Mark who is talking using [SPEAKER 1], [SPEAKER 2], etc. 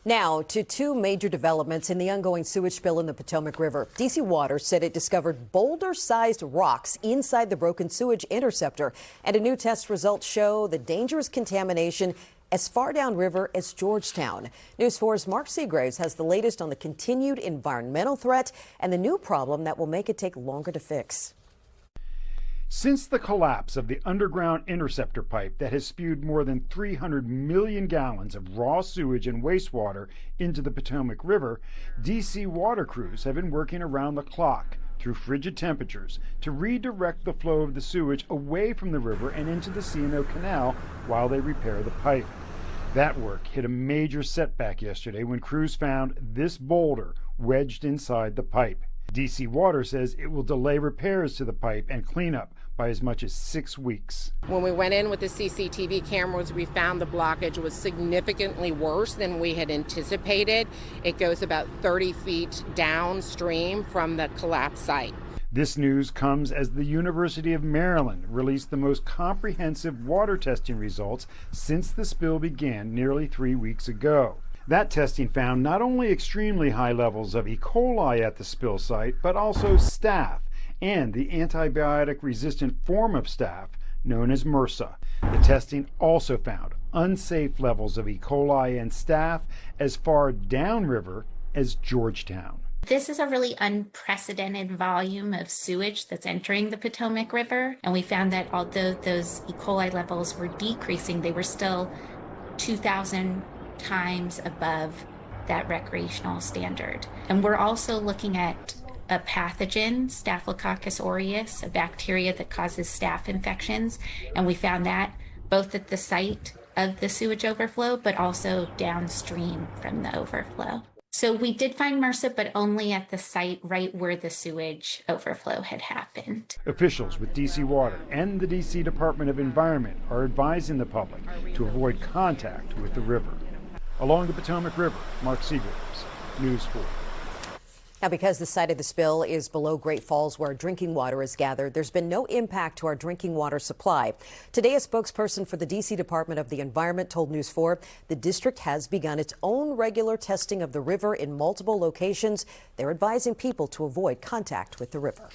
[SPEAKER 1] Now to two major developments in the ongoing sewage spill in the Potomac River. DC Water said it discovered boulder-sized rocks inside the broken sewage interceptor, and a new test results show the dangerous contamination as far downriver as Georgetown. News 4's Mark Segraves has the latest on the continued environmental threat and the new problem that will make it take longer to fix.
[SPEAKER 2] Since the collapse of the underground interceptor pipe that has spewed more than 300 million gallons of raw sewage and wastewater into the Potomac River, DC water crews have been working around the clock through frigid temperatures to redirect the flow of the sewage away from the river and into the C&O Canal while they repair the pipe. That work hit a major setback yesterday when crews found this boulder wedged inside the pipe. DC Water says it will delay repairs to the pipe and cleanup by as much as 6 weeks.
[SPEAKER 3] When we went in with the CCTV cameras, we found the blockage was significantly worse than we had anticipated. It goes about 30 feet downstream from the collapse site.
[SPEAKER 2] This news comes as the University of Maryland released the most comprehensive water testing results since the spill began nearly 3 weeks ago. That testing found not only extremely high levels of E. coli at the spill site, but also staph and the antibiotic-resistant form of staph known as MRSA. The testing also found unsafe levels of E. coli and staph as far downriver as Georgetown.
[SPEAKER 4] This is a really unprecedented volume of sewage that's entering the Potomac River, and we found that although those E. coli levels were decreasing, they were still 2,000 times above that recreational standard. And we're also looking at a pathogen, Staphylococcus aureus, a bacteria that causes staph infections, and we found that both at the site of the sewage overflow, but also downstream from the overflow. So we did find MRSA, but only at the site right where the sewage overflow had happened.
[SPEAKER 2] Officials with DC Water and the DC Department of Environment are advising the public to avoid contact with the river. Along the Potomac River, Mark Segraves, News 4.
[SPEAKER 1] Now, because the site of the spill is below Great Falls where drinking water is gathered, there's been no impact to our drinking water supply. Today, a spokesperson for the D.C. Department of the Environment told News 4 the district has begun its own regular testing of the river in multiple locations. They're advising people to avoid contact with the river.